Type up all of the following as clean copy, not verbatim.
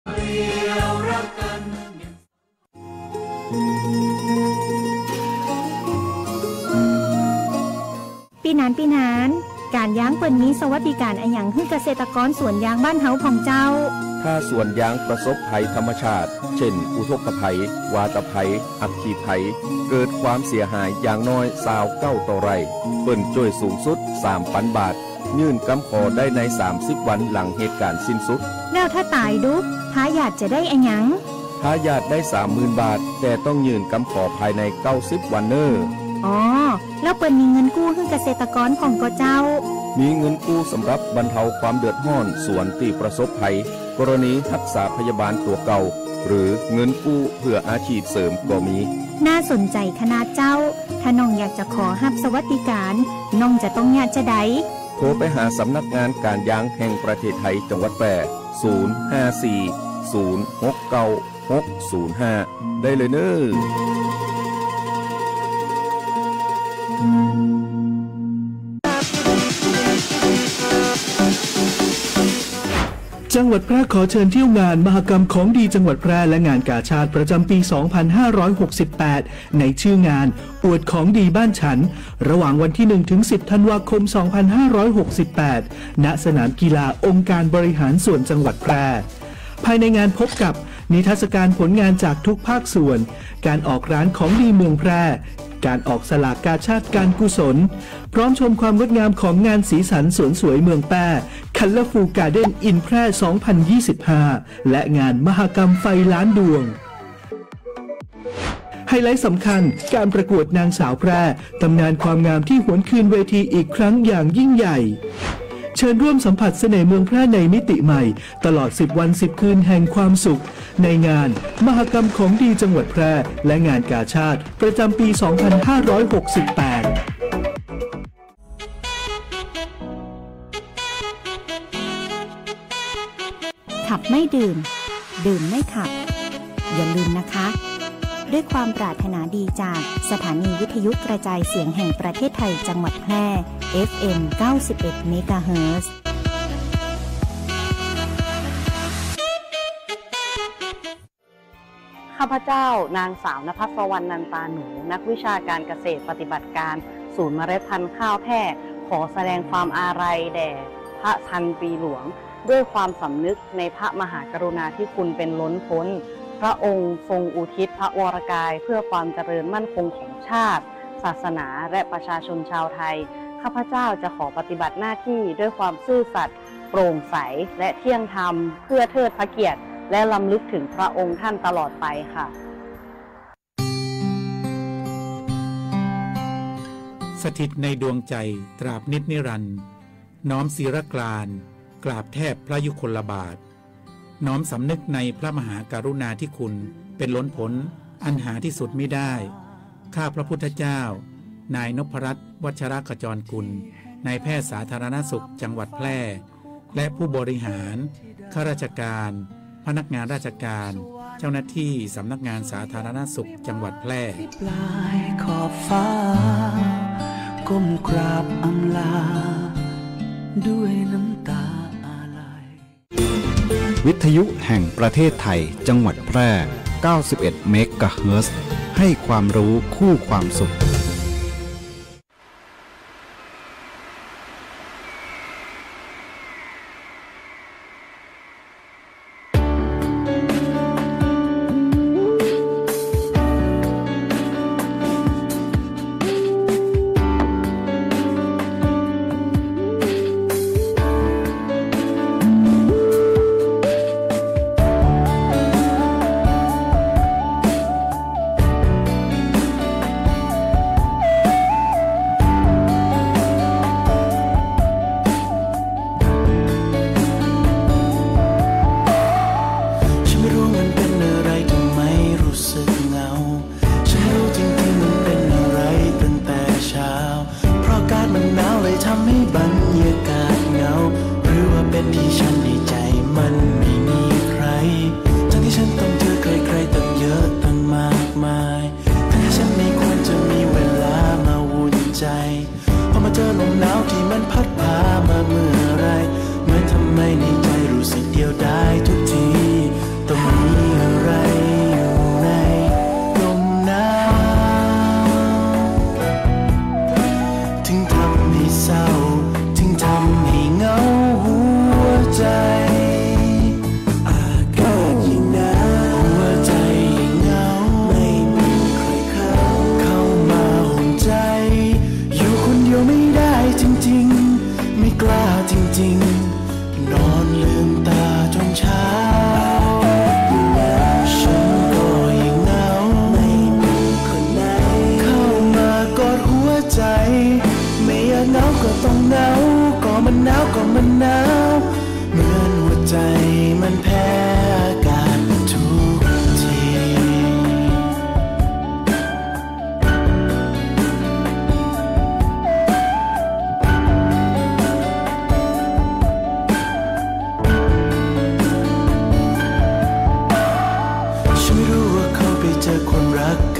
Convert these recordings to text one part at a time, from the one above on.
ปีนานการยางเปิ่นมีสวัสดิการอันหยังให้เกษตรกรสวนยางบ้านเฮาของเจ้าถ้าสวนยางประสบภัยธรรมชาติเช่นอุทกภัยวาตภัยอัคคีภัยเกิดความเสียหายอย่างน้อย29ต่อไร่เปิ่นช่วยสูงสุด 3,000 บาทยื่นกำขอได้ใน30วันหลังเหตุการณ์สิ้นสุดแล้วถ้าตายดุทายาทจะได้อันหยังทายาทได้ 30,000 บาทแต่ต้องยื่นกำขอภายใน90วันเน้ออ๋อแล้วเปิ้นมีเงินกู้ให้เกษตรกรของก็เจ้ามีเงินกู้สำหรับบรรเทาความเดือดร้อนสวนที่ประสบภัยกรณีรักษาพยาบาลตัวเก่าหรือเงินกู้เพื่ออาชีพเสริมก็มีน่าสนใจขนาดเจ้าถ้าน้องอยากจะขอรับสวัสดิการน้องจะต้องญาติจะใดโทรไปหาสำนักงานการยางแห่งประเทศไทยจังหวัดแพร่054-069-605ได้เลยเน้อจังหวัดแพร่ขอเชิญเที่ยวงานมหกรรมของดีจังหวัดแพร่และงานกาชาดประจำปี 2568 ในชื่องานอวดของดีบ้านฉันระหว่างวันที่ 1-10 ธันวาคม 2568 ณ สนามกีฬาองค์การบริหารส่วนจังหวัดแพร่ภายในงานพบกับนิทรรศการผลงานจากทุกภาคส่วนการออกร้านของดีเมืองแพร่การออกสลากกาชาดการกุศลพร้อมชมความงดงามของงานสีสันสวนสวยเมืองแพร่ Colorful Garden in แพร่ 2025 และงานมหกรรมไฟล้านดวงไฮไลท์สำคัญการประกวดนางสาวแพร่ตำนานความงามที่หวนคืนเวทีอีกครั้งอย่างยิ่งใหญ่เชิญร่วมสัมผัสเสน่ห์เมืองแพร่ในมิติใหม่ตลอด10วัน10คืนแห่งความสุขในงานมหกรรมของดีจังหวัดแพร่และงานกาชาดประจำปี 2568ขับไม่ดื่มไม่ขับอย่าลืมนะคะด้วยความปรารถนาดีจากสถานีวิทยุกระจายเสียงแห่งประเทศไทยจังหวัดแพร่ FM 91 เมกะเฮิรตซ์ข้าพเจ้านางสาวนภัสวรรณนันตาหนูนักวิชาการเกษตรปฏิบัติการศูนย์เมล็ดพันธุ์ข้าวแพร่ขอแสดงความอาลัยแด่พระทันปีหลวงด้วยความสำนึกในพระมหากรุณาธิคุณเป็นล้นพ้นพระองค์ทรงอุทิศพระวรกายเพื่อความเจริญมั่นคงของชาติศาสนาและประชาชนชาวไทยข้าพเจ้าจะขอปฏิบัติหน้าที่ด้วยความซื่อสัตย์โปร่งใสและเที่ยงธรรมเพื่อเทิดพระเกียรติและรำลึกถึงพระองค์ท่านตลอดไปค่ะสถิตในดวงใจตราบนิจนิรันดร์น้อมศิรกรานต์กราบแทบพระยุคลบาทน้อมสำนึกในพระมหากรุณาธิคุณเป็นล้นพ้นอันหาที่สุดมิได้ข้าพระพุทธเจ้านายนพรัตน์วัชรขจรกุลนายแพทย์สาธารณสุขจังหวัดแพร่และผู้บริหารข้าราชการพนักงานราชการเจ้าหน้าที่สำนักงานสาธารณสุขจังหวัดแพร่ปลายขอบฟ้าก้มกราบอำลาด้วยน้ำตาอาลัยวิทยุแห่งประเทศไทยจังหวัดแพร่91 เมกะเฮิรตซ์ให้ความรู้คู่ความสุข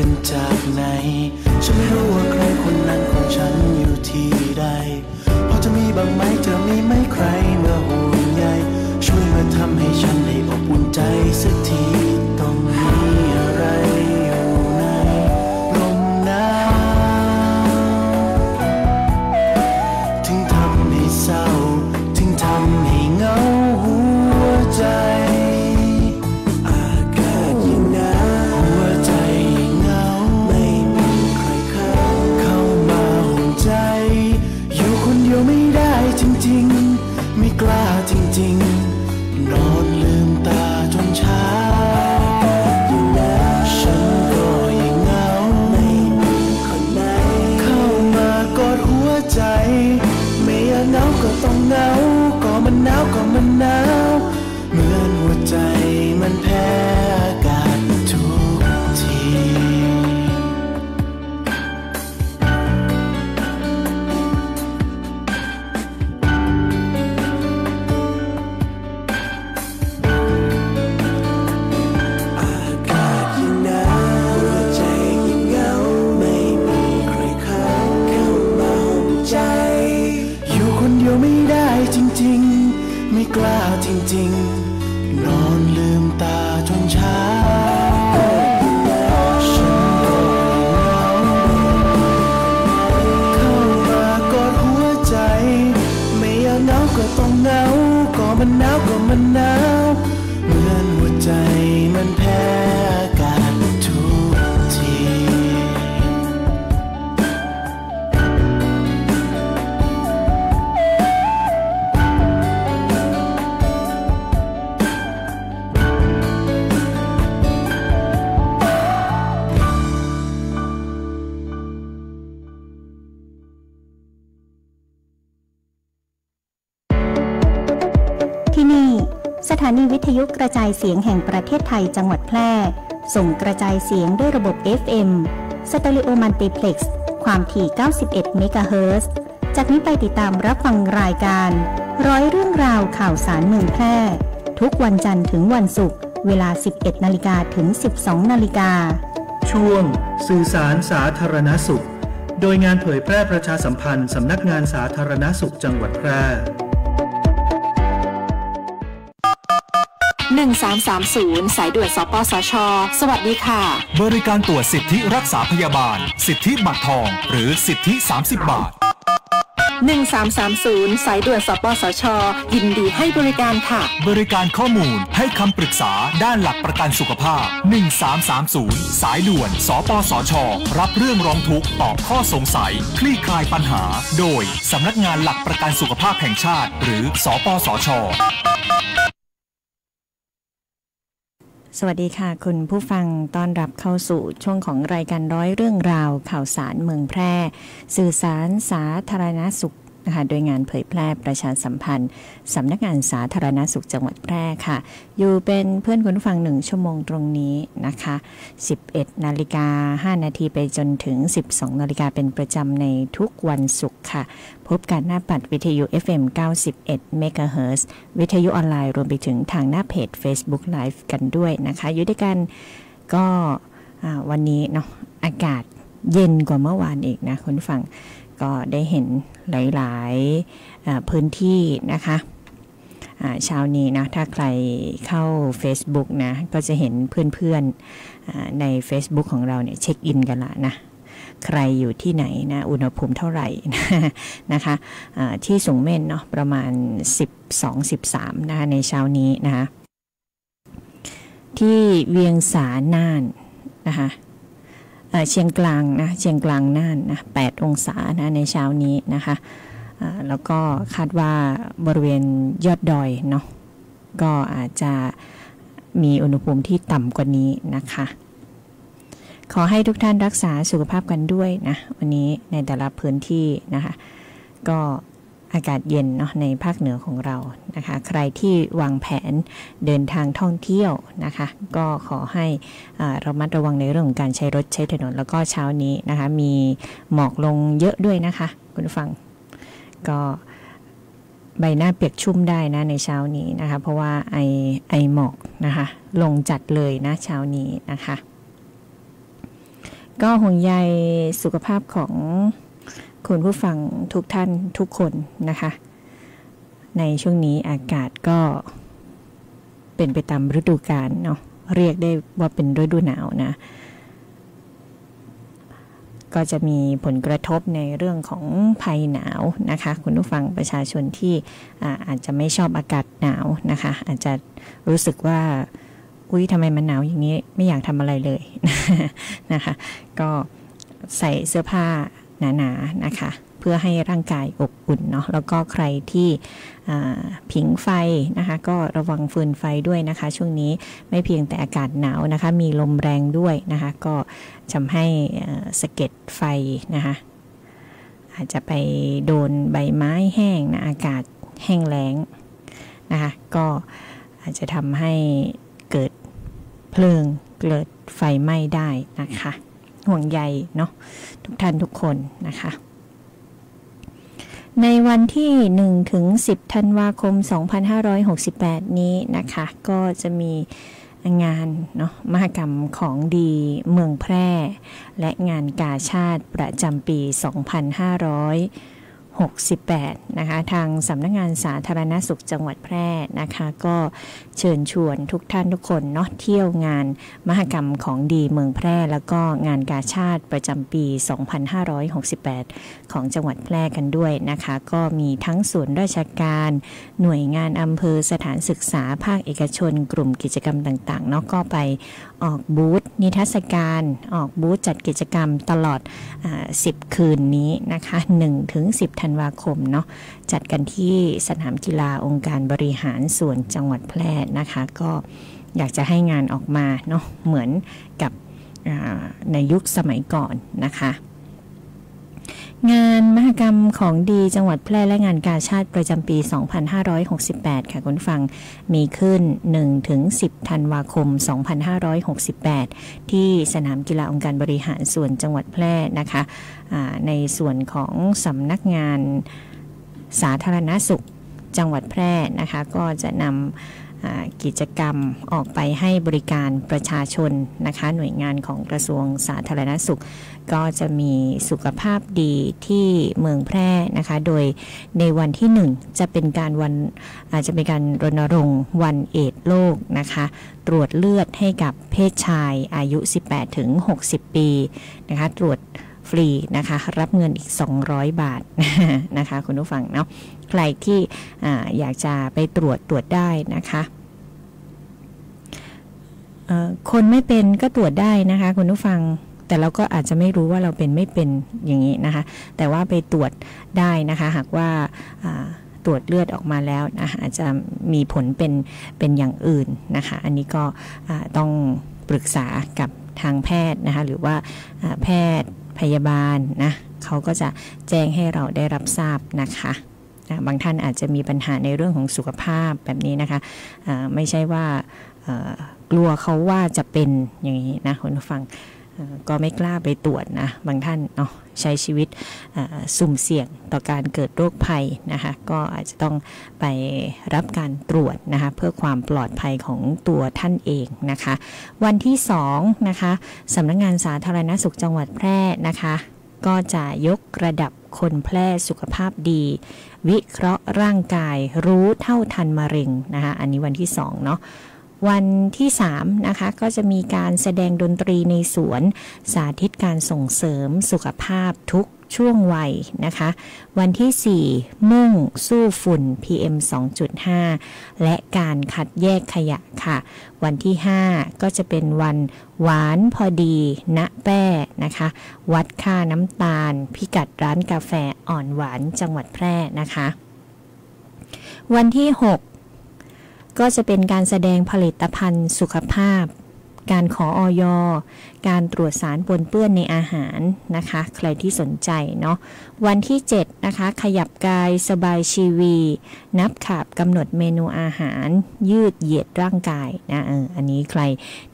กันจากไหนฉันไม่รู้ว่าใครคนนั้นของฉันอยู่ที่ใดพอจะมีบ้างไหมจะมีไหมใครมาห่วงใยช่วยมาทำให้ฉันได้อบอุ่นใจสักทีต้องมีอะไรอยู่ในลมหนาวถึงทำให้เศร้าถึงทำให้เหงาหัวใจอากาศยิ่งหนาวหัวใจยิ่งเหงาไม่มีใครเข้ามาห่วงใจอยู่คนเดียวไม่ได้จริงๆไม่กล้าจริงๆนอนลืมตาจนเช้าฉันก็ยังเหงาไม่มีคนไหนเข้ามากอดหัวใจไม่อยากเหงาก็ต้องเหงาก็มันหนาวก็มันหนาวเหมือนหัวใจมันแพ้อากาศทุกทีอากาศยิ่งหนาวหัวใจยิ่งเหงาไม่มีใครเข้ามาห่วงใจอยู่คนเดียวไม่ได้จริงๆไม่กล้าจริงๆนอนลืมตาจนเช้าฉันก็เข้ามากอดหัวใจไม่อยากเหงาก็ต้องเหงาก็มันหนาวก็มันหนาวเหมือนหัวใจมันแพ้อากาศทุกที ที่นี่สถานีวิทยุกระจายเสียงแห่งประเทศไทยจังหวัดแพร่ส่งกระจายเสียงด้วยระบบ FM สเตอริโอมัลติเพล็กซ์ความถี่91เมกะเฮิรตซ์จากนี้ไปติดตามรับฟังรายการร้อยเรื่องราวข่าวสารเมืองแพร่ทุกวันจันทร์ถึงวันศุกร์เวลา 11:00 นถึง 12:00 นช่วงสื่อสารสาธารณสุขโดยงานเผยแพร่ประชาสัมพันธ์สำนักงานสาธารณสุขจังหวัดแพร่1330 สายด่วนสปสช.สวัสดีค่ะบริการตรวจสิทธิรักษาพยาบาลสิทธิบัตรทองหรือสิทธิ30 บาท1330 สายด่วนสปสช.ยินดีให้บริการค่ะบริการข้อมูลให้คำปรึกษาด้านหลักประกันสุขภาพ1330สายด่วนสปสช.รับเรื่องร้องทุกข์ตอบข้อสงสัยคลี่คลายปัญหาโดยสำนักงานหลักประกันสุขภาพแห่งชาติหรือสปสช.สวัสดีค่ะคุณผู้ฟังต้อนรับเข้าสู่ช่วงของรายการร้อยเรื่องราวข่าวสารเมืองแพร่สื่อสารสาธารณสุขนะคะโดยงานเผยแพร่ประชาสัมพันธ์สำนักงานสาธารณสุขจังหวัดแพร่ค่ะอยู่เป็นเพื่อนคุณผู้ฟัง1ชั่วโมงตรงนี้นะคะ 11:05 น.ไปจนถึง 12:00 น.เป็นประจำในทุกวันศุกร์ค่ะพบกันหน้าปัดวิทยุ FM 91 เมกะเฮิรตซ์วิทยุออนไลน์รวมไปถึงทางหน้าเพจ Facebook Live กันด้วยนะคะอยู่ด้วยกันก็วันนี้เนาะอากาศเย็นกว่าเมื่อวานอีกนะคุณผู้ฟังก็ได้เห็นหลายๆพื้นที่นะคะเช้านี้นะถ้าใครเข้า Facebook นะก็จะเห็นเพื่อนๆใน Facebook ของเราเนี่ยเช็คอินกันละนะใครอยู่ที่ไหนนะอุณหภูมิเท่าไหร่นะคะที่สูงเม่นเนาะประมาณ 12-13 นะคะในเช้านี้นะคะที่เวียงสาน่านนะคะเชียงกลางนะเชียงกลางน่านนะ8 องศานะในเช้านี้นะคะแล้วก็คาดว่าบริเวณยอดดอยเนาะก็อาจจะมีอุณหภูมิที่ต่ำกว่านี้นะคะขอให้ทุกท่านรักษาสุขภาพกันด้วยนะวันนี้ในแต่ละพื้นที่นะคะก็อากาศเย็นเนาะในภาคเหนือของเรานะคะใครที่วางแผนเดินทางท่องเที่ยวนะคะก็ขอให้ระมัดระวังในเรื่องของการใช้รถใช้ถนนแล้วก็เช้านี้นะคะมีหมอกลงเยอะด้วยนะคะคุณผู้ฟังก็ใบหน้าเปียกชุ่มได้นะในเช้านี้นะคะเพราะว่าไอหมอกนะคะลงจัดเลยนะเช้านี้นะคะ ก็ห่วงใยสุขภาพของคุณผู้ฟังทุกท่านทุกคนนะคะในช่วงนี้อากาศก็เป็นไปตามฤดูกาลเนาะเรียกได้ว่าเป็นฤดูหนาวนะก็จะมีผลกระทบในเรื่องของภัยหนาวนะคะคุณผู้ฟังประชาชนที่อาจจะไม่ชอบอากาศหนาวนะคะอาจจะรู้สึกว่าอุ๊ยทำไมมันหนาวอย่างนี้ไม่อยากทำอะไรเลยนะคะก็ใส่เสื้อผ้าหนาๆนะคะเพื่อให้ร่างกายอบอุ่นเนาะแล้วก็ใครที่ผิงไฟนะคะก็ระวังฟืนไฟด้วยนะคะช่วงนี้ไม่เพียงแต่อากาศหนาวนะคะมีลมแรงด้วยนะคะก็ทำให้สะเก็ดไฟนะคะอาจจะไปโดนใบไม้แห้งนะอากาศแห้งแล้งนะคะก็อาจจะทำให้เกิดเพลิงเกิดไฟไหม้ได้นะคะห่วงใยเนาะทุกท่านทุกคนนะคะในวันที่1ถึง10ธันวาคม2568นี้นะคะก็จะมีงานเนาะมหกรรมของดีเมืองแพร่และงานกาชาติประจำปี2568นะคะทางสำนักงานสาธารณสุขจังหวัดแพร่นะคะก็เชิญชวนทุกท่านทุกคนเนาะเที่ยวงานมหกรรมของดีเมืองแพร่แล้วก็งานกาชาติประจำปี2568ของจังหวัดแพร่กันด้วยนะคะก็มีทั้งส่วนราชการหน่วยงานอำเภอสถานศึกษาภาคเอกชนกลุ่มกิจกรรมต่างๆเนาะก็ไปออกบูธนิทรรศการออกบูธจัดกิจกรรมตลอด10คืนนี้นะคะ1ถึง10ธันวาคมเนาะจัดกันที่สนามกีฬาองค์การบริหารส่วนจังหวัดแพร่นะคะก็อยากจะให้งานออกมาเนาะเหมือนกับในยุคสมัยก่อนนะคะงานมหกรรมของดีจังหวัดแพร่และงานกาชาติประจำปี2568ค่ะคุณฟังมีขึ้น1ถึง10ธันวาคม2568ที่สนามกีฬาองค์การบริหารส่วนจังหวัดแพร่นะคะในส่วนของสำนักงานสาธารณสุขจังหวัดแพร่นะคะก็จะนำกิจกรรมออกไปให้บริการประชาชนนะคะหน่วยงานของกระทรวงสาธารณสุขก็จะมีสุขภาพดีที่เมืองแพร่นะคะโดยในวันที่1จะเป็นการรณรงค์วันเอดส์โลกนะคะตรวจเลือดให้กับเพศชายอายุ18ถึง60ปีนะคะตรวจฟรีนะคะรับเงินอีก200 บาทนะคะคุณผู้ฟังเนาะใครที่อยากจะไปตรวจได้นะคะคนไม่เป็นก็ตรวจได้นะคะคุณผู้ฟังแต่เราก็อาจจะไม่รู้ว่าเราเป็นไม่เป็นอย่างนี้นะคะแต่ว่าไปตรวจได้นะคะหากว่าตรวจเลือดออกมาแล้วนะอาจจะมีผลเป็นอย่างอื่นนะคะอันนี้ก็ต้องปรึกษากับทางแพทย์นะคะหรือว่าแพทย์พยาบาลนะเขาก็จะแจ้งให้เราได้รับทราบนะคะบางท่านอาจจะมีปัญหาในเรื่องของสุขภาพแบบนี้นะคะไม่ใช่ว่ากลัวเขาว่าจะเป็นอย่างนี้นะคุณผู้ฟังก็ไม่กล้าไปตรวจนะบางท่านเนาะใช้ชีวิตสุ่มเสี่ยงต่อการเกิดโรคภัยนะคะก็อาจจะต้องไปรับการตรวจนะคะเพื่อความปลอดภัยของตัวท่านเองนะคะวันที่2นะคะสำนักงานสาธารณสุขจังหวัดแพร่นะคะก็จะยกระดับคนแพร่สุขภาพดีวิเคราะห์ร่างกายรู้เท่าทันมะเร็งนะคะอันนี้วันที่2เนาะวันที่3นะคะก็จะมีการแสดงดนตรีในสวนสาธิตการส่งเสริมสุขภาพทุกช่วงวัยนะคะวันที่4มุ่งสู้ฝุ่น PM 2.5 และการคัดแยกขยะค่ะวันที่5ก็จะเป็นวันหวานพอดีณแป้นะคะวัดค่าน้ำตาลพิกัดร้านกาแฟอ่อนหวานจังหวัดแพร่นะคะวันที่6ก็จะเป็นการแสดงผลิตภัณฑ์สุขภาพการขออย.การตรวจสารปนเปื้อนในอาหารนะคะใครที่สนใจเนาะวันที่7นะคะขยับกายสบายชีวีนับขาบกำหนดเมนูอาหารยืดเหยียดร่างกายนะอันนี้ใคร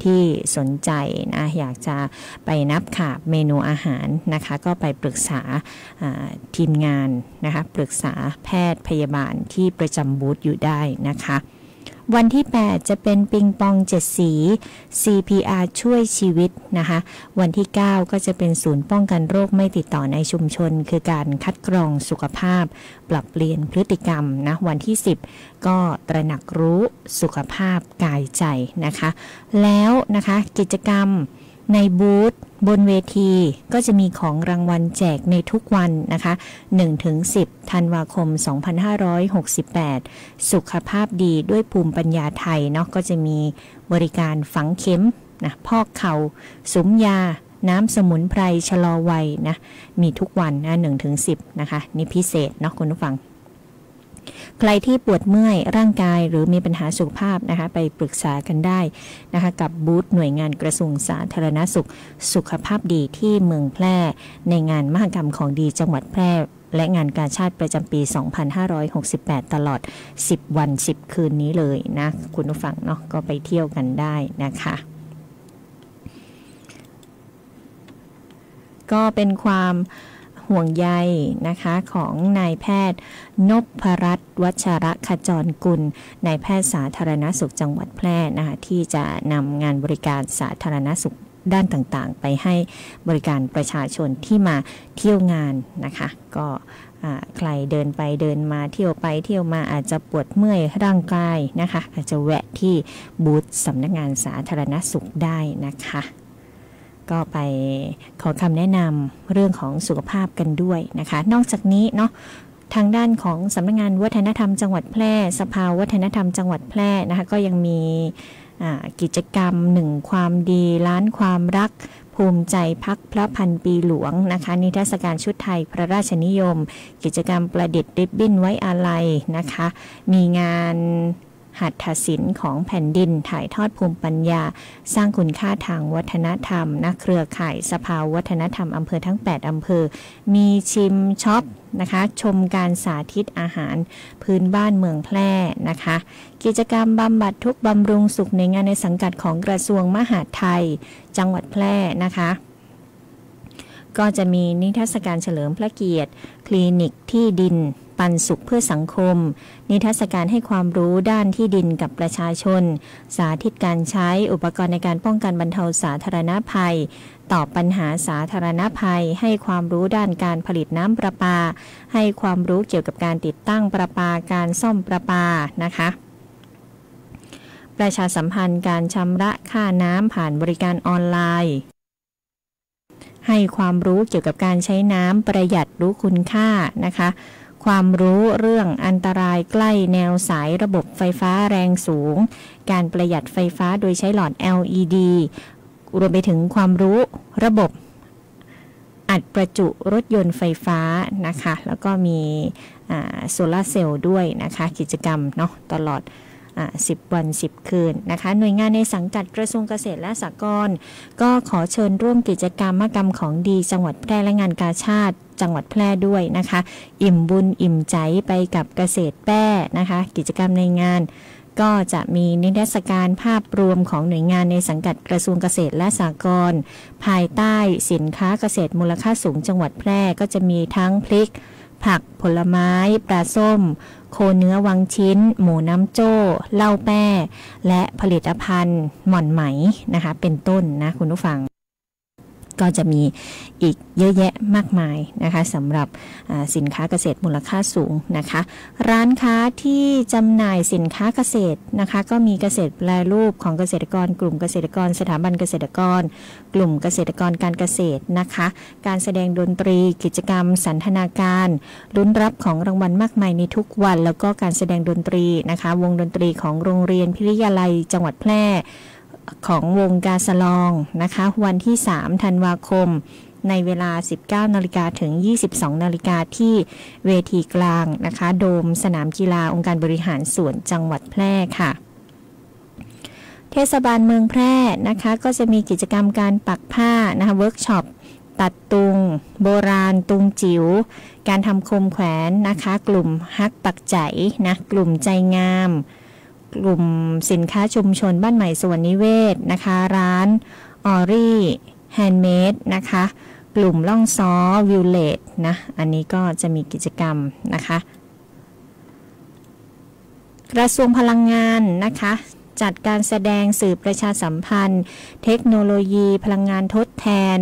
ที่สนใจนะอยากจะไปนับขาบเมนูอาหารนะคะก็ไปปรึกษาทีมงานนะคะปรึกษาแพทย์พยาบาลที่ประจำบูธอยู่ได้นะคะ วันที่8จะเป็นปิงปอง7สี CPR ช่วยชีวิตนะคะวันที่9ก็จะเป็นศูนย์ป้องกันโรคไม่ติดต่อในชุมชนคือการคัดกรองสุขภาพปรับเปลี่ยนพฤติกรรมนะวันที่10ก็ตระหนักรู้สุขภาพกายใจนะคะแล้วนะคะกิจกรรมในบูธบนเวทีก็จะมีของรางวัลแจกในทุกวันนะคะ 1-10 ธันวาคม 2568 สุขภาพดีด้วยภูมิปัญญาไทยเนาะก็จะมีบริการฝังเข็มนะพอกเข่าสุมยาน้ำสมุนไพรชะลอวัยนะมีทุกวันนะ 1-10 นะคะนี่พิเศษเนาะคุณผู้ฟังใครที่ปวดเมื่อยร่างกายหรือมีปัญหาสุขภาพนะคะไปปรึกษากันได้นะคะกับบูธหน่วยงานกระทรวงสาธารณสุขสุขภาพดีที่เมืองแพร่ในงานมหกรรมของดีจังหวัดแพร่และงานกาชาดประจำปี 2568 ตลอด10 วัน 10 คืนนี้เลยนะคุณผู้ฟังเนาะก็ไปเที่ยวกันได้นะคะก็เป็นความห่วงใยนะคะของนายแพทย์นพรัตน์วัชระขจรกุลนายแพทย์สาธารณสุขจังหวัดแพร่นะคะที่จะนำงานบริการสาธารณสุขด้านต่างๆไปให้บริการประชาชนที่มาเที่ยวงานนะคะก็ใครเดินไปเดินมาเที่ยวไปเที่ยวมาอาจจะปวดเมื่อยร่างกายนะคะอาจจะแวะที่บูธสำนักงานสาธารณสุขได้นะคะก็ไปขอคำแนะนำเรื่องของสุขภาพกันด้วยนะคะนอกจากนี้เนาะทางด้านของสำนักงานวัฒนธรรมจังหวัดแพร่สภาวัฒนธรรมจังหวัดแพร่นะคะก็ยังมีกิจกรรม1ความดีล้านความรักภูมิใจพักพระพันปีหลวงนะคะนิทรรศการชุดไทยพระราชนิยมกิจกรรมประดิษฐ์ริบบิ้นไว้อาลัยนะคะมีงานหัตถศิลป์ของแผ่นดินถ่ายทอดภูมิปัญญาสร้างคุณค่าทางวัฒนธรรมนะเครือข่ายสภาวัฒนธรรมอำเภอทั้ง8อำเภอมีชิมช็อปนะคะชมการสาธิตอาหารพื้นบ้านเมืองแพร่นะคะกิจกรรมบำบัดทุกข์บำรุงสุขในงานในสังกัดของกระทรวงมหาดไทยจังหวัดแพร่นะคะก็จะมีนิทรรศการเฉลิมพระเกียรติคลินิกที่ดินปันสุขเพื่อสังคมนิทรรศการให้ความรู้ด้านที่ดินกับประชาชนสาธิตการใช้อุปกรณ์ในการป้องกันบรรเทาสาธารณภัยตอบปัญหาสาธารณภัยให้ความรู้ด้านการผลิตน้ำประปาให้ความรู้เกี่ยวกับการติดตั้งประปาการซ่อมประปานะคะประชาสัมพันธ์การชำระค่าน้ำผ่านบริการออนไลน์ให้ความรู้เกี่ยวกับการใช้น้ำประหยัดรู้คุณค่านะคะความรู้เรื่องอันตรายใกล้แนวสายระบบไฟฟ้าแรงสูงการประหยัดไฟฟ้าโดยใช้หลอด LED รวมไปถึงความรู้ระบบอัดประจุรถยนต์ไฟฟ้านะคะแล้วก็มีโซลาร์เซลล์ด้วยนะคะกิจกรรมเนาะตลอด10 วัน 10 คืนนะคะหน่วยงานในสังกัดกระทรวงเกษตรและสหกรณ์ก็ขอเชิญร่วมกิจกรรมมหกรรมของดีจังหวัดแพร่และงานกาชาดจังหวัดแพร่ด้วยนะคะอิ่มบุญอิ่มใจไปกับเกษตรแพร่นะคะกิจกรรมในงานก็จะมีนิทรรศการภาพรวมของหน่วยงานในสังกัดกระทรวงเกษตรและสหกรณ์ภายใต้สินค้าเกษตรมูลค่าสูงจังหวัดแพร่ก็จะมีทั้งพริกผักผลไม้ปลาส้มโคเนื้อวังชิ้นหมูน้ำโจ้เหล้าแป้และผลิตภัณฑ์หม่อนไหมนะคะเป็นต้นนะคุณผู้ฟังก็จะมีอีกเยอะแยะมากมายนะคะสำหรับสินค้าเกษตรมูลค่าสูงนะคะร้านค้าที่จำหน่ายสินค้าเกษตรนะคะก็มีเกษตรแปรรูปของเกษตรกรกลุ่มเกษตรกรสถาบันเกษตรกรกลุ่มเกษตรกรการเกษตรนะคะการแสดงดนตรีกิจกรรมสันทนาการลุ้นรับของรางวัลมากมายในทุกวันแล้วก็การแสดงดนตรีนะคะวงดนตรีของโรงเรียนพิริยาลัยจังหวัดแพร่ของวงกาสลองนะคะวันที่3 ธันวาคมในเวลา 19 นาฬิกาถึง 22 นาฬิกาที่เวทีกลางนะคะโดมสนามกีฬาองค์การบริหารส่วนจังหวัดแพร่ค่ะเทศบาลเมืองแพร่นะคะก็จะมีกิจกรรมการปักผ้านะคะเวิร์กช็อปตัดตุงโบราณตุงจิ๋วการทำโคมแขวนนะคะกลุ่มฮักปักใจนะกลุ่มใจงามกลุ่มสินค้าชุมชนบ้านใหม่สวรรนิเวศนะคะร้านออรี่แฮนด์เมดนะคะกลุ่มล่องซ้อวิวเลตนะอันนี้ก็จะมีกิจกรรมนะคะ กระทรวงพลังงานนะคะจัดการแสดงสื่อประชาสัมพันธ์เทคโนโลยีพลังงานทดแทน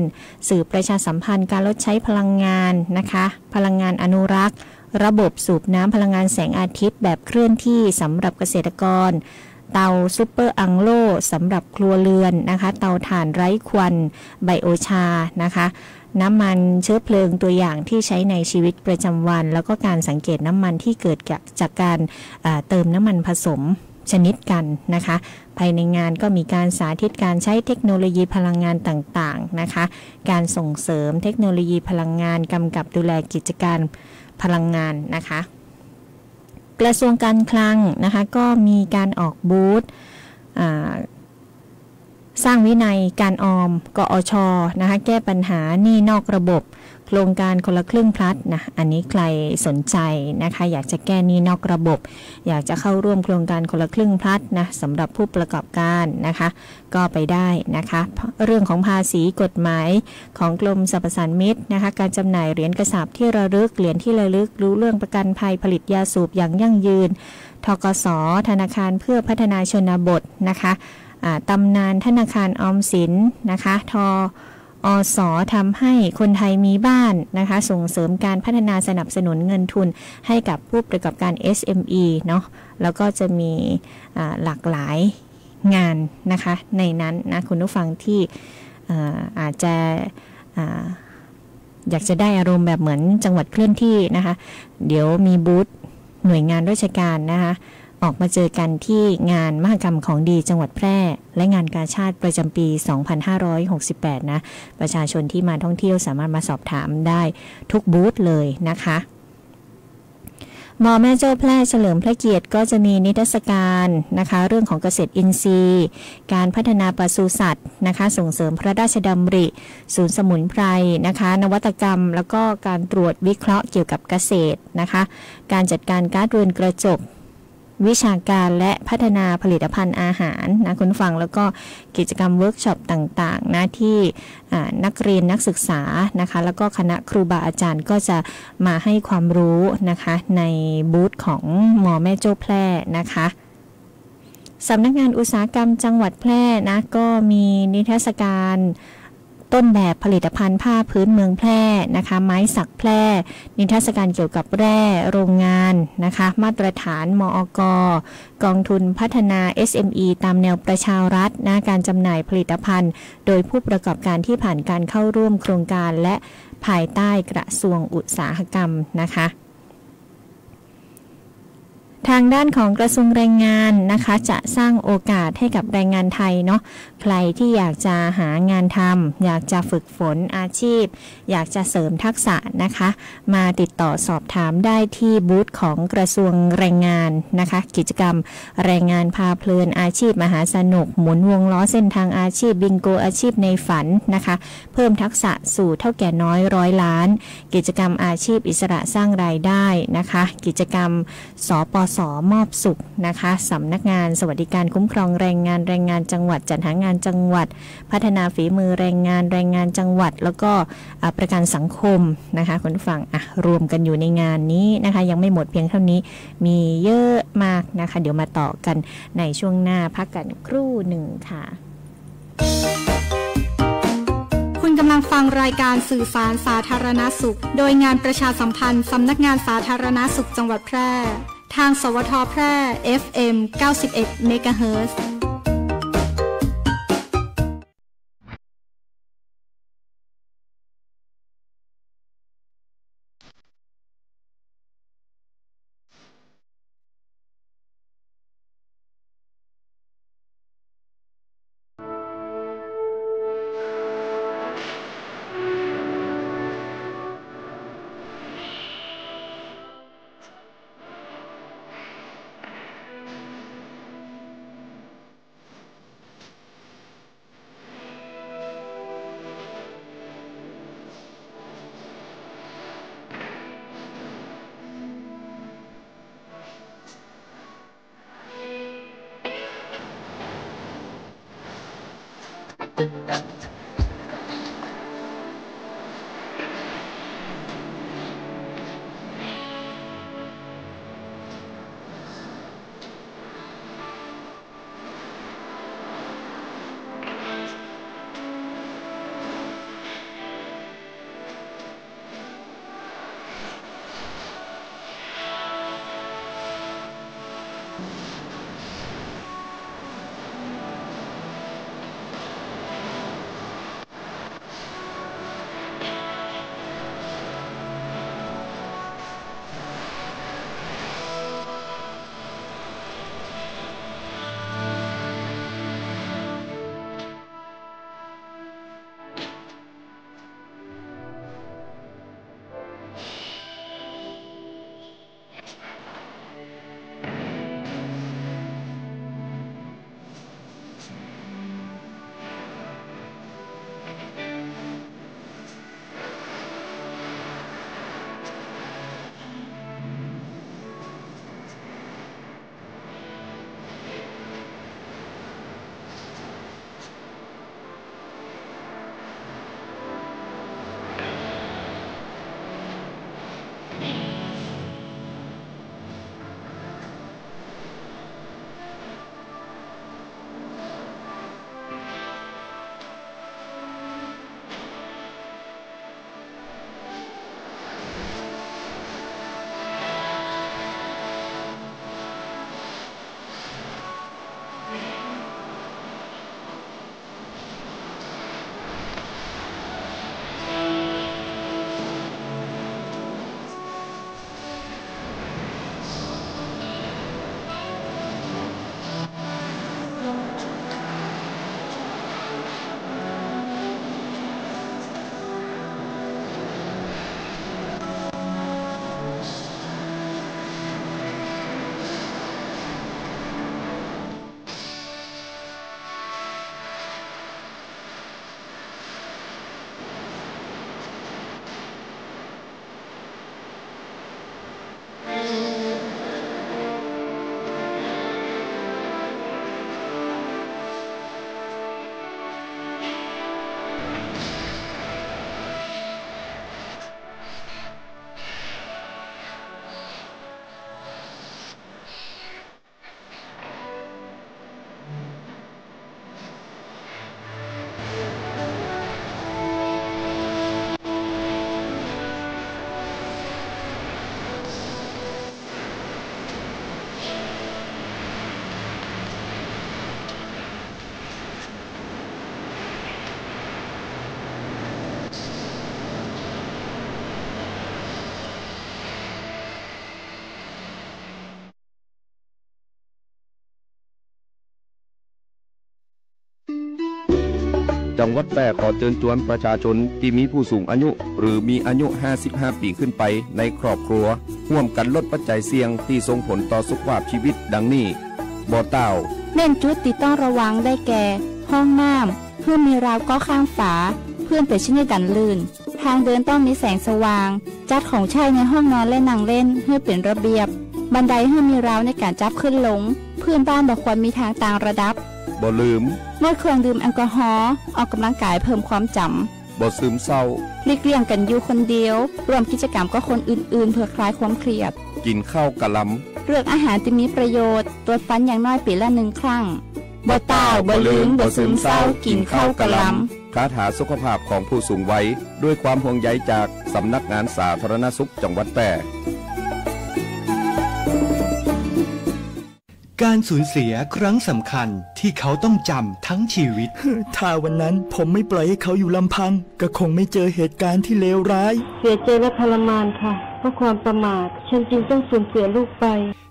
สื่อประชาสัมพันธ์การลดใช้พลังงานนะคะพลังงานอนุรักษ์ระบบสูบน้ำพลังงานแสงอาทิตย์แบบเคลื่อนที่สำหรับเกษตรกรเตาซูเปอร์อังโลสำหรับครัวเรือนนะคะเตาถ่านไร้ควันไบโอชานะคะน้ำมันเชื้อเพลิงตัวอย่างที่ใช้ในชีวิตประจำวันแล้วก็การสังเกตน้ำมันที่เกิดจากการเติมน้ำมันผสมชนิดกันนะคะภายในงานก็มีการสาธิตการใช้เทคโนโลยีพลังงานต่างๆนะคะการส่งเสริมเทคโนโลยีพลังงานกำกับดูแลกิจการพลังงานนะคะกระทรวงการคลังนะคะก็มีการออกบูธสร้างวินัยการออมกอช.นะคะแก้ปัญหาหนี้นอกระบบโครงการคนละครึ่งพลัดนะอันนี้ใครสนใจนะคะอยากจะแก้หนี้นอกระบบอยากจะเข้าร่วมโครงการคนละครึ่งพลัดนะสำหรับผู้ประกอบการนะคะก็ไปได้นะคะเรื่องของภาษีกฎหมายของกรมสรรพสามิตนะคะการจำหน่ายเหรียญกระสาบที่ระลึกเหรียญที่ระลึกรู้เรื่องประกันภัยผลิตยาสูบอย่างยั่งยืนธกส.ธนาคารเพื่อพัฒนาชนบทนะคะตำนานธนาคารออมสินนะคะทอส.ทำให้คนไทยมีบ้านนะคะส่งเสริมการพัฒนาสนับสนุนเงินทุนให้กับผู้ประกอบการ SME เนาะแล้วก็จะมีหลากหลายงานนะคะในนั้นนะคุณผู้ฟังที่อาจจะอยากจะได้อารมณ์แบบเหมือนจังหวัดเคลื่อนที่นะคะเดี๋ยวมีบูธหน่วยงานราชการนะคะออกมาเจอกันที่งานมหกรรมของดีจังหวัดแพร่และงานกาชาดประจำปี 2568 นะประชาชนที่มาท่องเที่ยวสามารถมาสอบถามได้ทุกบูธเลยนะคะม.แม่โจ้แพร่เฉลิมพระเกียรติก็จะมีนิทรรศการนะคะเรื่องของเกษตรอินทรีย์การพัฒนาปศุสัตว์นะคะส่งเสริมพระราชดำริศูนย์สมุนไพรนะคะนวัตกรรมแล้วก็การตรวจวิเคราะห์เกี่ยวกับเกษตรนะคะการจัดการก๊าซเรือนกระจกวิชาการและพัฒนาผลิตภัณฑ์อาหารนะคุณฟังแล้วก็กิจกรรมเวิร์กช็อปต่างๆนะที่นักเรียนนักศึกษานะคะแล้วก็คณะครูบาอาจารย์ก็จะมาให้ความรู้นะคะในบูธของม.แม่โจ้แพร่นะคะสำนักงานอุตสาหกรรมจังหวัดแพร่นะก็มีนิทรรศการต้นแบบผลิตภัณฑ์ผ้าพื้นเมืองแพร่นะคะไม้สักแพร่นิทรรศการเกี่ยวกับแร่โรงงานนะคะมาตรฐานมอก.กองทุนพัฒนา SME ตามแนวประชารัฐนะการจำหน่ายผลิตภัณฑ์โดยผู้ประกอบการที่ผ่านการเข้าร่วมโครงการและภายใต้กระทรวงอุตสาหกรรมนะคะทางด้านของกระทรวงแรงงานนะคะจะสร้างโอกาสให้กับแรงงานไทยเนาะใครที่อยากจะหางานทำอยากจะฝึกฝนอาชีพอยากจะเสริมทักษะนะคะมาติดต่อสอบถามได้ที่บูธของกระทรวงแรงงานนะคะกิจกรรมแรงงานพาเพลินอาชีพมหาสนุกหมุนวงล้อเส้นทางอาชีพบิงโกอาชีพในฝันนะคะเพิ่มทักษะสู่เท่าแก่น้อย100 ล้านกิจกรรมอาชีพอิสระสร้างรายได้นะคะกิจกรรมสปส.มอบสุขนะคะสำนักงานสวัสดิการคุ้มครองแรงงานจังหวัดจัดหางานจังหวัดพัฒนาฝีมือแรงงานจังหวัดแล้วก็ประกันสังคมนะคะคุณผู้ฟังรวมกันอยู่ในงานนี้นะคะยังไม่หมดเพียงเท่านี้มีเยอะมากนะคะเดี๋ยวมาต่อกันในช่วงหน้าพักกันครู่หนึ่งค่ะคุณกำลังฟังรายการสื่อสารสาธารณสุขโดยงานประชาสัมพันธ์สำนักงานสาธารณสุขจังหวัดแพร่ทางสวท.แพร่ FM 91 เมกะเฮิรตซ์ จังหวัดแพร่ขอเชิญชวนประชาชนที่มีผู้สูงอายุหรือมีอายุ55 ปีขึ้นไปในครอบครัวร่วมกันลดปัจจัยเสี่ยงที่ส่งผลต่อสุขภาพชีวิตดังนี้บ่อเต้าเน้นจุดที่ต้องระวังได้แก่ห้องน้ำเพื่อมีราวก็ข้างฝาเพื่อนเป็นชนิดดันลื่นทางเดินต้องมีแสงสว่างจัดของใช้ในห้องนอนและนั่งเล่นให้เป็นระเบียบบันไดให้มีราวในการจับขึ้นลงเพื่อนบ้านบ่ควรมีทางต่างระดับบ่ลืมงดเครื่องดื่มแอลกอฮอล์ออกกำลังกายเพิ่มความจำบ่ซึมเศร้าหลีกเลี่ยงกันอยู่คนเดียวร่วมกิจกรรมกับคนอื่นๆเพื่อคลายความเครียดกินข้าวกะลำเลือกอาหารที่มีประโยชน์ตรวจฟันอย่างน้อยปีละ1 ครั้งบ่เต้าบ่ลืมบ่ซึมเศร้ากินข้าวกะลำคาถาสุขภาพของผู้สูงวัยด้วยความห่วงใยจากสำนักงานสาธารณสุขจังหวัดแพร่การสูญเสียครั้งสำคัญที่เขาต้องจำทั้งชีวิตถ้าวันนั้นผมไม่ปล่อยให้เขาอยู่ลำพังก็คงไม่เจอเหตุการณ์ที่เลวร้ายเสียใจและทรมานค่ะเพราะความประมาทฉันจึงต้องสูญเสียลูกไป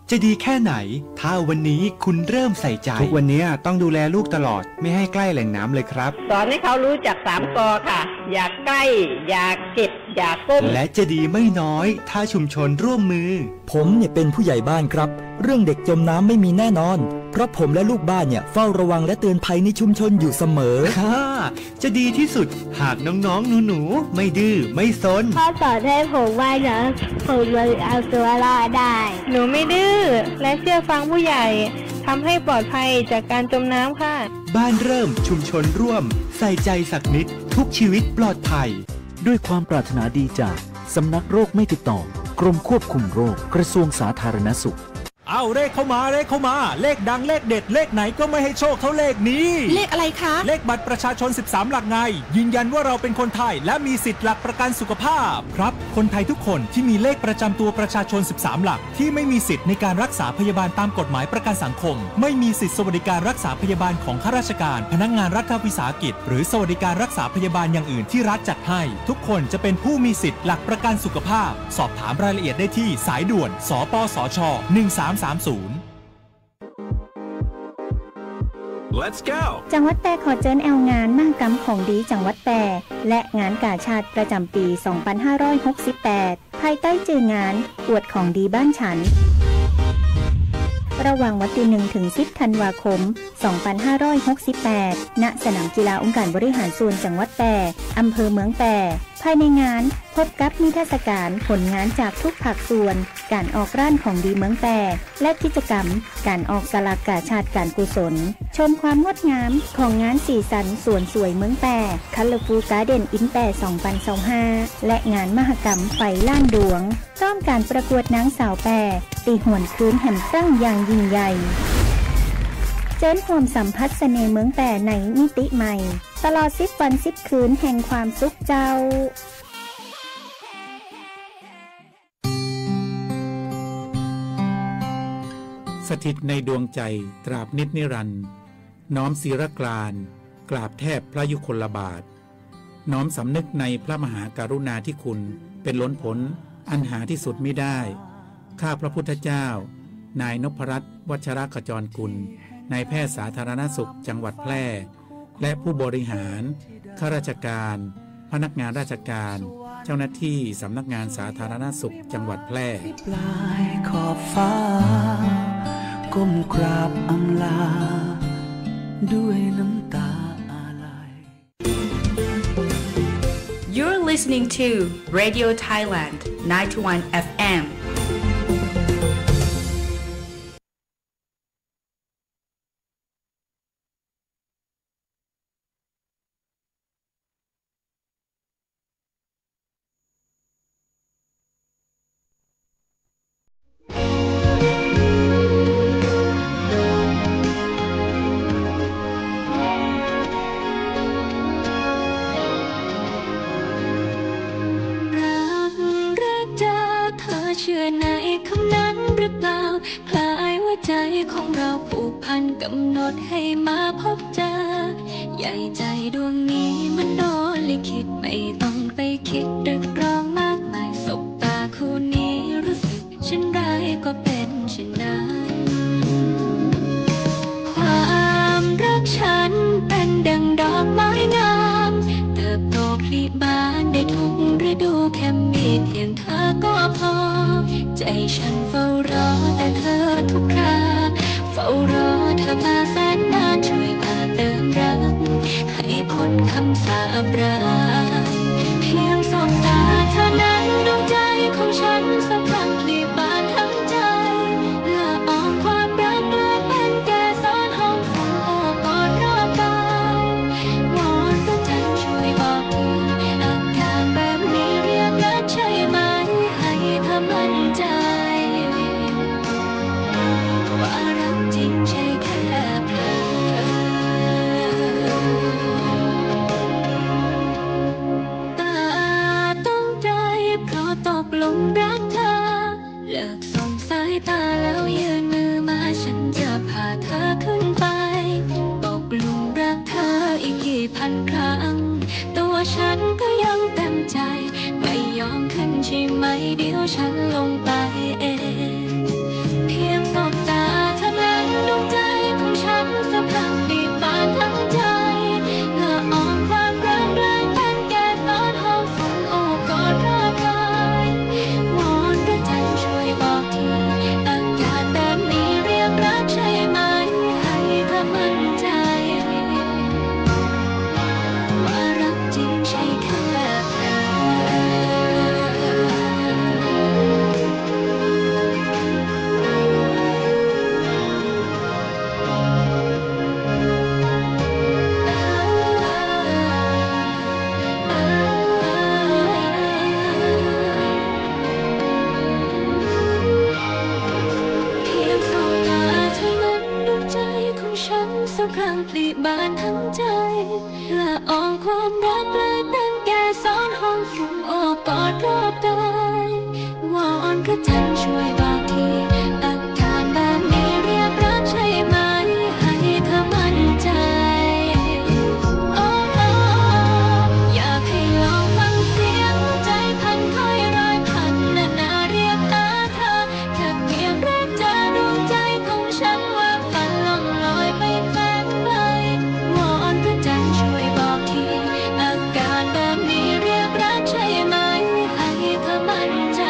จะดีแค่ไหนถ้าวันนี้คุณเริ่มใส่ใจทุกวันนี้ต้องดูแลลูกตลอดไม่ให้ใกล้แหล่งน้ำเลยครับสอนให้เขารู้จัก3 ก.ค่ะอย่าใกล้อย่าเก็บอย่าก้มและจะดีไม่น้อยถ้าชุมชนร่วมมือผมเนี่ยเป็นผู้ใหญ่บ้านครับเรื่องเด็กจมน้ำไม่มีแน่นอนเพราะผมและลูกบ้านเนี่ยเฝ้าระวังและเตือนภัยในชุมชนอยู่เสมอจะดีที่สุดหากน้องๆหนูๆไม่ดื้อไม่ซนพ่อสอนให้ผมว่ายน้ำผมเลยเอาตัวรอดได้หนูไม่ดื้อและเชื่อฟังผู้ใหญ่ทำให้ปลอดภัยจากการจมน้ำค่ะบ้านเริ่มชุมชนร่วมใส่ใจสักนิดทุกชีวิตปลอดภัยด้วยความปรารถนาดีจากสำนักโรคไม่ติดต่อกรมควบคุมโรคกระทรวงสาธารณสุขเอาเลขเข้ามาเลขดังเลขเด็ดเลขไหนก็ไม่ให้โชคเท่าเลขนี้เลขอะไรคะเลขบัตรประชาชน13 หลักไงยืนยันว่าเราเป็นคนไทยและมีสิทธิ์หลักประกันสุขภาพครับคนไทยทุกคนที่มีเลขประจำตัวประชาชน13 หลักที่ไม่มีสิทธิ์ในการรักษาพยาบาลตามกฎหมายประกันสังคมไม่มีสิทธิสวัสดิการรักษาพยาบาลของข้าราชการพนักงานรัฐวิสาหกิจหรือสวัสดิการรักษาพยาบาลอย่างอื่นที่รัฐจัดให้ทุกคนจะเป็นผู้มีสิทธิ์หลักประกันสุขภาพสอบถามรายละเอียดได้ที่สายด่วนสปสช1330Let's go จังหวัดแพร่ขอเชิญแอลงานมหกรรมของดีจังหวัดแพร่และงานกาชาติประจำปี 2568 ภายใต้ชื่องานอวดของดีบ้านฉันระหว่างวันที่ 1 ถึง 10 ธันวาคม 2568 ณ สนามกีฬาองค์การบริหารส่วนจังหวัดแพร่อำเภอเมืองแพร่ภายในงานพบกับนิทรรศการผลงานจากทุกภาคส่วนการออกร้านของดีเมืองแพร่และกิจกรรมการออกสลากกาชาติการกุศลชมความงดงามของงานสีสันสวนสวยเมืองแพร่Colorful Garden in แพร่ 2025 และงานมหกรรมไฟล้านดวงต้อมการประกวดนางสาวแพร่ตีหวนคืนแห่งตั้งอย่างยิ่งใหญ่เจิญความสัมพัทธ์เสน่ห์เมืองแพร่ในมิติใหม่ตลอด10 วัน 10 คืนแห่งความสุขเจ้าสถิตในดวงใจตราบนิจนิรันดร์น้อมศิรกรานต์กราบแทบพระยุคลบาทน้อมสำนึกในพระมหากรุณาธิคุณเป็นล้นพ้นอันหาที่สุดมิได้ข้าพระพุทธเจ้านายนพรัตน์วัชรขจรกุลนายแพทย์สาธารณสุขจังหวัดแพร่และผู้บริหารข้าราชการพนักงานราชการเจ้าหน้าที่สำนักงานสาธารณสุขจังหวัดแพร่ปลายขอบฟ้าก้มกราบอำลาด้วยน้ำตาอาลัย You're listening to Radio Thailand 91 FM ใจของเราผูกพันกำหนดให้มาพบเจอใหญ่ใจดวงนี้มันโดนลิขิตไม่ต้องไปคิดรึกร้องมากมายสบตาคู่นี้รู้สึกเช่นไรก็เป็นเช่นนั้นความรักฉันเป็นดังดอกไม้งามเติบโตผลิบานได้ทุกฤดูแค่มีเพียงเธอก็พอใจฉันเฝ้ารอแต่เธอทุกคราเฝ้ารอเธอมาแสนนานช่วยมาเติมรักให้พ้นคำสาปร้ายเพียงสบตาเท่านั้นดวงใจของฉันสักครั้งผลิบานทั้งใจละอองความรักเลยเป็นแก่สอนห้องฝุ่นโอบกอดรอบกายวอนพระจันทร์ช่วยบอกทีอาการแบบนี้เรียกรักใช่ไหมให้เธอมั่นใจว่ารักจริงใช่แค่เพลอตาต้องใจเพราะตกหลุมรักเธอเลิกส่งสายตาแล้วยืนมือมาฉันจะพาเธอขึ้นไปตกหลุมรักเธออีกกี่พันครั้งตัวฉันก็ยังเต็มใจไม่ยอมขึ้นใช่ไหมเดี๋ยวฉันลงไปเองเพียงสบตาเท่านั้นดวงใจของฉันสะพรั่งผลิบานทั้งใจละอองความรักเลยเป็นแก่ตอนห้องฝุ่นโอบกอดรอบกายวอนพระจันทร์ช่วยบอกทีอากาศแบบนี้เรียกรักใช่ไหมให้เธอมั่นใจว่ารักจริงใช่แค่เพลอเพียงสบตาเท่านั้นดวงใจของฉันสักครั้งผลิบานทั้งใจละอองความรักเลยเป็นแก่สอนห้องฝุ่นโอบกอดรอบกายวอนพระจันทร์ช่วยบอกทีอาการแบบนี้เรียกรักใช่ไหมให้เธอมั่นใจโอ้อยากให้ลองฟังเสียงใจพันค่อยร้อยพันนาเรียกหาเธอแค่เพียงแรกเจอดวงใจของฉันว่าฝันล่องลอยไปแสนไกลวอนพระจันทร์ช่วยบอกทีอาการแบบนี้เรียกรักใช่ไหมให้เธอมั่นใจ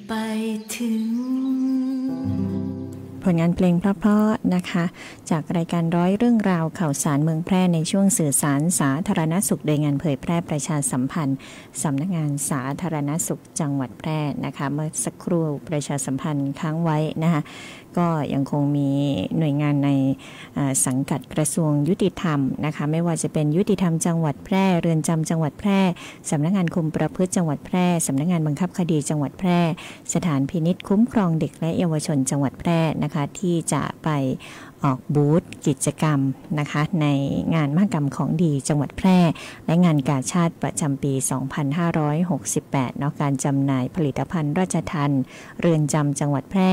ไปถึงผลงานเพลงเพราะๆนะคะจากรายการร้อยเรื่องราวข่าวสารเมืองแพร่ในช่วงสื่อสารสาธารณสุขโดยงานเผยแพร่ประชาสัมพันธ์สำนักงานสาธารณสุขจังหวัดแพร่นะคะเมื่อสักครู่ประชาสัมพันธ์ค้างไว้นะคะก็ยังคงมีหน่วยงานในสังกัดกระทรวงยุติธรรมนะคะไม่ว่าจะเป็นยุติธรรมจังหวัดแพร่เรือนจำจังหวัดแพร่สำนักงานคุมประพฤติจังหวัดแพร่สำนักงานบังคับคดีจังหวัดแพร่สถานพินิจคุ้มครองเด็กและเยาวชนจังหวัดแพร่นะคะที่จะไปออกบูธกิจกรรมนะคะในงานมหกรรมของดีจังหวัดแพร่และงานกาชาดประจำปี 2568 เนาะการจำหน่ายผลิตภัณฑ์ราชทัณฑ์เรือนจำจังหวัดแพร่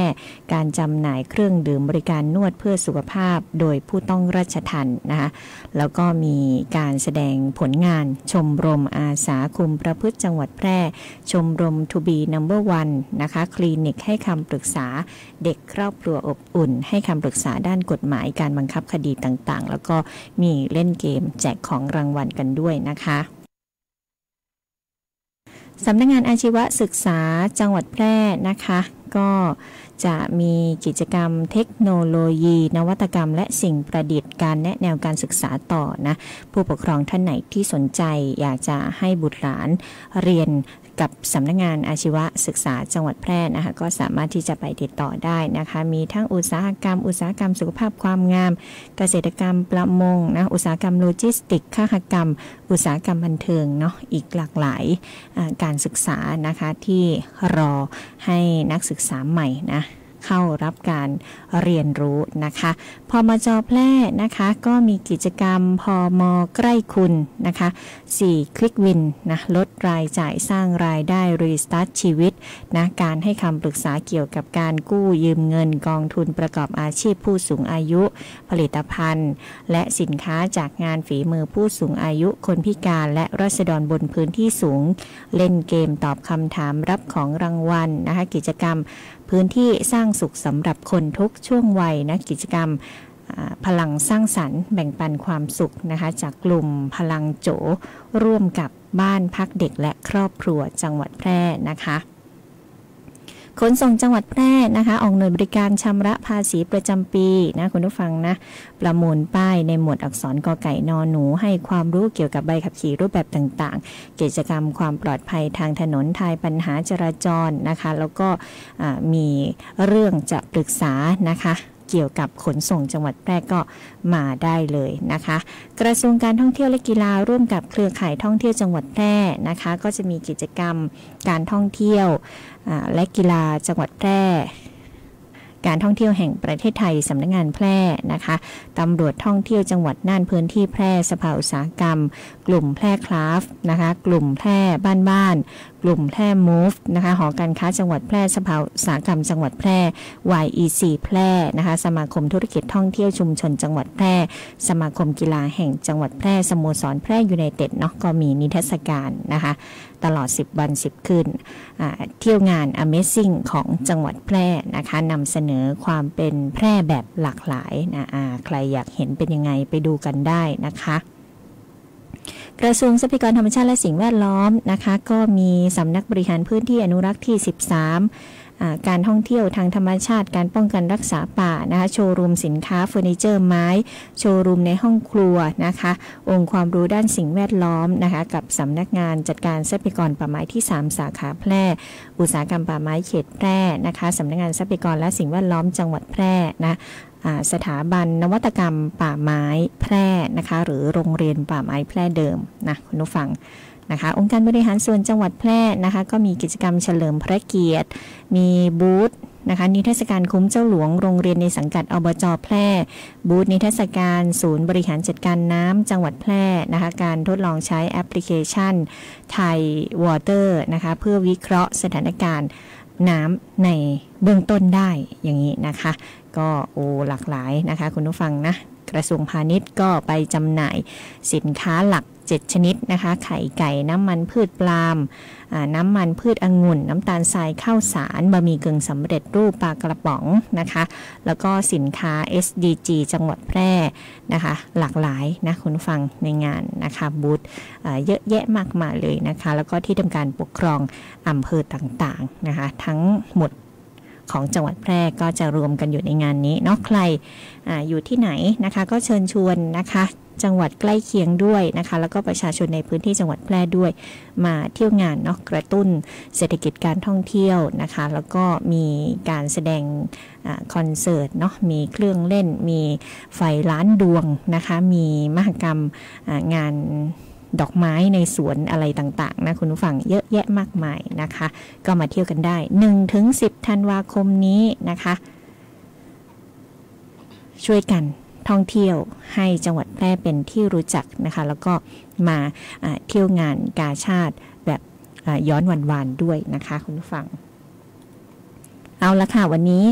การจำหน่ายเครื่องดื่มบริการนวดเพื่อสุขภาพโดยผู้ต้องราชทัณฑ์นะคะแล้วก็มีการแสดงผลงานชมรมอาสาคุมประพฤติจังหวัดแพร่ชมรม To Be Number One นะคะคลินิกให้คำปรึกษาเด็กครอบครัวอบอุ่นให้คำปรึกษาด้านกฎหมายการบังคับคดีต่างๆแล้วก็มีเล่นเกมแจกของรางวัลกันด้วยนะคะสำนักงานอาชีวศึกษาจังหวัดแพร่นะคะก็จะมีกิจกรรมเทคโนโลยีนวัตกรรมและสิ่งประดิษฐ์การแนะแนวการศึกษาต่อนะผู้ปกครองท่านไหนที่สนใจอยากจะให้บุตรหลานเรียนกับสำนักงานอาชีวศึกษาจังหวัดแพร่นะคะก็สามารถที่จะไปติดต่อได้นะคะมีทั้งอุตสาหกรรมสุขภาพความงามเกษตรกรรมประมงนะอุตสาหกรรมโลจิสติกส์คหกรรมอุตสาหกรรมบันเทิงเนาะอีกหลากหลายการศึกษานะคะที่รอให้นักศึกษาใหม่นะเข้ารับการเรียนรู้นะคะพมจ.แพร่นะคะก็มีกิจกรรมพม.ใกล้คุณนะคะ4 Quick Win นะลดรายจ่ายสร้างรายได้รีสตาร์ทชีวิตนะการให้คำปรึกษาเกี่ยวกับการกู้ยืมเงินกองทุนประกอบอาชีพผู้สูงอายุผลิตภัณฑ์และสินค้าจากงานฝีมือผู้สูงอายุคนพิการและราษฎรบนพื้นที่สูงเล่นเกมตอบคำถามรับของรางวัลนะคะกิจกรรมพื้นที่สร้างสุขสำหรับคนทุกช่วงวัยนะกิจกรรมพลังสร้างสรรค์แบ่งปันความสุขนะคะจากกลุ่มพลังโจร่วมกับบ้านพักเด็กและครอบครัวจังหวัดแพร่นะคะขนส่งจังหวัดแพร่นะคะออกหน่วยบริการชำระภาษีประจำปีนะคุณผู้ฟังนะประมูลป้ายในหมวดอักษรกอไก่นอหนูให้ความรู้เกี่ยวกับใบขับขี่รูปแบบต่างๆกิจกรรมความปลอดภัยทางถนนทายปัญหาจราจรนะคะแล้วก็มีเรื่องจะปรึกษานะคะเกี่ยวกับขนส่งจังหวัดแพร่ก็มาได้เลยนะคะกระทรวงการท่องเที่ยวและกีฬาร่วมกับเครือข่ายท่องเที่ยวจังหวัดแพร่นะคะก็จะมีกิจกรรมการท่องเที่ยวและกีฬาจังหวัดแพร่การท่องเที่ยวแห่งประเทศไทยสำนักงานแพร่นะคะตำรวจท่องเที่ยวจังหวัดน่านพื้นที่แพร่สภาอุตสาหกรรมกลุ่มแพร่คราฟนะคะกลุ่มแพร่บ้านกลุ่มแพร่มูฟนะคะหอการค้าจังหวัดแพร่สภาอุตสาหกรรมจังหวัดแพร่ YEC แพร่นะคะสมาคมธุรกิจท่องเที่ยวชุมชนจังหวัดแพร่สมาคมกีฬาแห่งจังหวัดแพร่สโมสรแพร่ยูไนเต็ดเนาะก็มีนิทรรศการนะคะตลอด10 วัน 10 คืนเที่ยวงาน Amazing ของจังหวัดแพร่นะคะนำเสนอความเป็นแพร่แบบหลากหลายนะใครอยากเห็นเป็นยังไงไปดูกันได้นะคะกระทรวงทรัพยากรธรรมชาติและสิ่งแวดล้อมนะคะก็มีสำนักบริหารพื้นที่อนุรักษ์ที่13การท่องเที่ยวทางธรรมชาติการป้องกันรักษาป่านะคะโชว์รูมสินค้าเฟอร์นิเจอร์ไม้โชว์รูมในห้องครัวนะคะองค์ความรู้ด้านสิ่งแวดล้อมนะคะกับสำนักงานจัดการทรัพยากรป่าไม้ที่3สาขาแพร่อุตสาหกรรมป่าไม้เขตแพร่นะคะสำนักงานทรัพยากรและสิ่งแวดล้อมจังหวัดแพร่นะสถาบันนวัตกรรมป่าไม้แพร่นะคะหรือโรงเรียนป่าไม้แพร่เดิมนะคุณผู้ฟังนะคะองค์การบริหารส่วนจังหวัดแพร่นะคะก็มีกิจกรรมเฉลิมพระเกียรติมีบูธนะคะนิทรรศการคุ้มเจ้าหลวงโรงเรียนในสังกัดอบจ.แพร่บูธนิทรรศการศูนย์บริหารจัดการน้ำจังหวัดแพร่นะคะการทดลองใช้แอปพลิเคชันไทยวอเตอร์นะคะเพื่อวิเคราะห์สถานการณ์น้ำในเบื้องต้นได้อย่างนี้นะคะก็หลากหลายนะคะคุณผู้ฟังนะกระทรวงพาณิชย์ก็ไปจำหน่ายสินค้าหลัก 7 ชนิดนะคะไข่ไก่น้ำมันพืชปาล์มน้ำมันพืชองุ่นน้ำตาลทรายข้าวสารบะหมี่กึ่งสำเร็จรูปปลากระป๋องนะคะแล้วก็สินค้า SDG จังหวัดแพร่นะคะหลากหลายนะคุณฟังในงานนะคะบูธเยอะแยะมากมายเลยนะคะแล้วก็ที่ทำการปกครองอำเภอต่างๆนะคะทั้งหมดของจังหวัดแพร่ก็จะรวมกันอยู่ในงานนี้เนาะใครอยู่ที่ไหนนะคะก็เชิญชวนนะคะจังหวัดใกล้เคียงด้วยนะคะแล้วก็ประชาชนในพื้นที่จังหวัดแพร่ด้วยมาเที่ยวงานเนาะกระตุ้นเศรษฐกิจการท่องเที่ยวนะคะแล้วก็มีการแสดงคอนเสิร์ตเนาะมีเครื่องเล่นมีไฟล้านดวงนะคะมีมหกรรมงานดอกไม้ในสวนอะไรต่างๆนะคุณผู้ฟังเยอะแยะมากมายนะคะก็มาเที่ยวกันได้ 1-10 ธันวาคมนี้นะคะช่วยกันท่องเที่ยวให้จังหวัดแพร่เป็นที่รู้จักนะคะแล้วก็มาเที่ยวงานกาชาติแบบย้อนวันๆด้วยนะคะคุณผู้ฟังเอาละค่ะวันนี้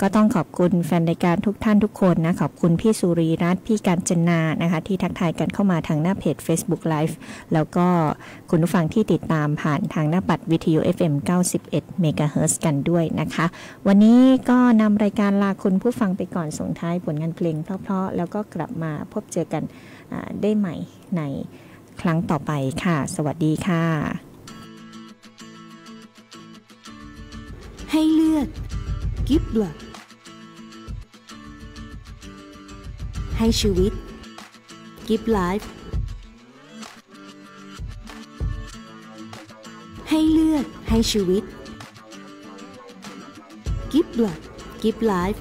ก็ต้องขอบคุณแฟนรายการทุกท่านทุกคนนะขอบคุณพี่สุรีรัตน์พี่กาญจนานะคะที่ทักทายกันเข้ามาทางหน้าเพจ Facebook Live แล้วก็คุณผู้ฟังที่ติดตามผ่านทางหน้าปัดวิทยุ FM 91 MHz กันด้วยนะคะวันนี้ก็นำรายการลาคุณผู้ฟังไปก่อนส่งท้ายผลงานเพลงเพราะๆแล้วก็กลับมาพบเจอกันได้ใหม่ในครั้งต่อไปค่ะสวัสดีค่ะให้เลือด Give Blood ให้ชีวิต Give Life ให้เลือดให้ชีวิต Give Blood Give Life